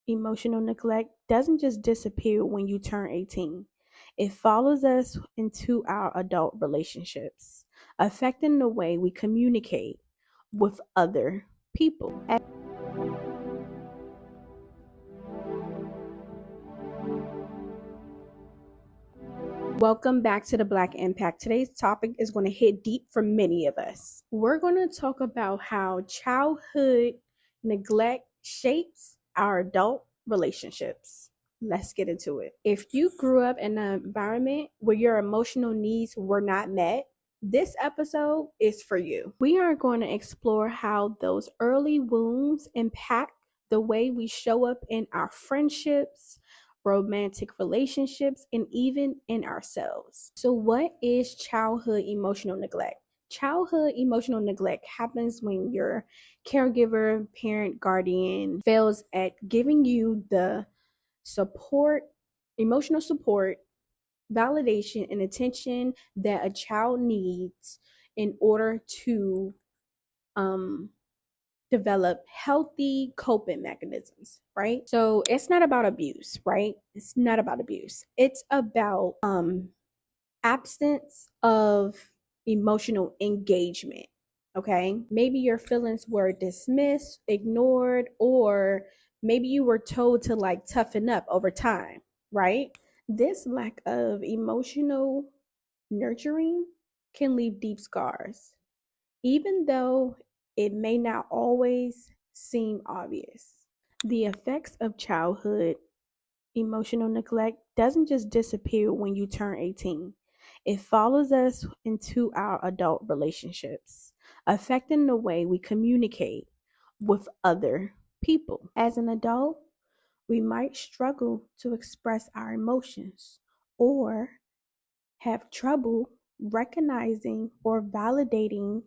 emotional neglect doesn't just disappear when you turn 18. It follows us into our adult relationships, affecting the way we communicate with other people. Welcome back to the Black Impact. Today's topic is going to hit deep for many of us. We're going to talk about how childhood neglect shapes our adult relationships. Let's get into it. If you grew up in an environment where your emotional needs were not met, this episode is for you. We are going to explore how those early wounds impact the way we show up in our friendships, romantic relationships, and even in ourselves. So, what is childhood emotional neglect? Childhood emotional neglect happens when your caregiver, parent, guardian fails at giving you the support, emotional support, validation, and attention that a child needs in order to um, develop healthy coping mechanisms, right? So it's not about abuse, right? It's not about abuse. It's about absence of emotional engagement. Okay? Maybe your feelings were dismissed, ignored, or maybe you were told to like toughen up over time, right? This lack of emotional nurturing can leave deep scars, even though it may not always seem obvious. The effects of childhood emotional neglect doesn't just disappear when you turn 18. It follows us into our adult relationships, affecting the way we communicate with other people. As an adult, we might struggle to express our emotions or have trouble recognizing or validating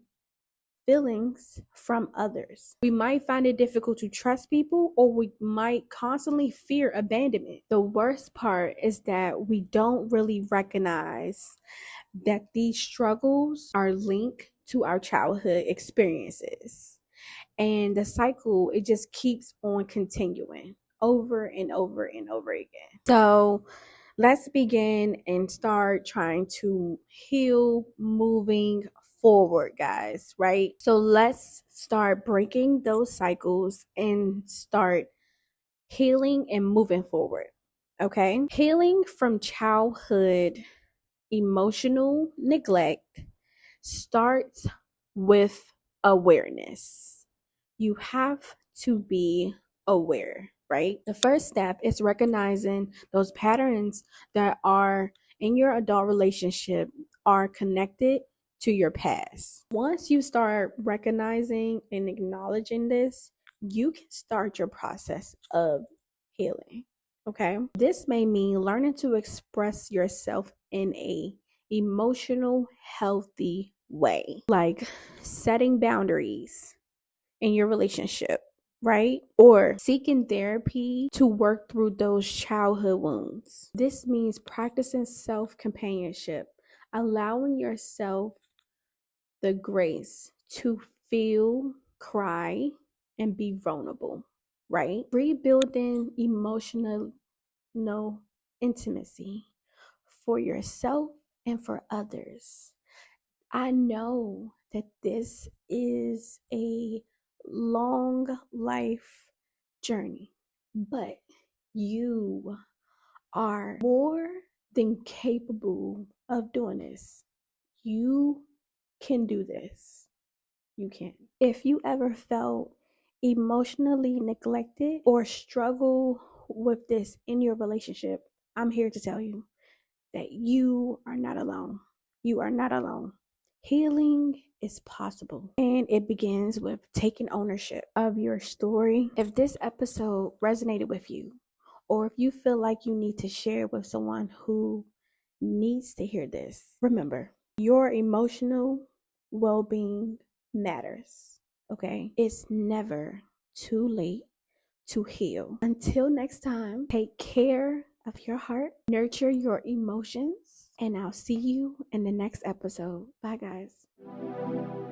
feelings from others. We might find it difficult to trust people, or we might constantly fear abandonment. The worst part is that we don't really recognize that these struggles are linked to our childhood experiences. And the cycle, it just keeps on continuing over and over and over again. So, let's begin and start trying to heal moving forward, guys, right? So let's start breaking those cycles and start healing and moving forward. Okay? Healing from childhood emotional neglect starts with awareness. You have to be aware, right? The first step is recognizing those patterns that are in your adult relationship are connected to your past. Once you start recognizing and acknowledging this, you can start your process of healing. Okay? This may mean learning to express yourself in a emotional healthy way, like setting boundaries in your relationship, right? Or seeking therapy to work through those childhood wounds. This means practicing self companionship, allowing yourself the grace to feel, cry, and be vulnerable, right? Rebuilding emotional intimacy for yourself and for others. I know that this is a long life journey, but you are more than capable of doing this. You can do this. You can. If you ever felt emotionally neglected or struggle with this in your relationship, I'm here to tell you that you are not alone. You are not alone. Healing is possible, and it begins with taking ownership of your story. If this episode resonated with you, or if you feel like you need to share it with someone who needs to hear this, remember your emotional well being matters. Okay? It's never too late to heal. Until next time, take care of your heart, nurture your emotions, and I'll see you in the next episode. Bye, guys.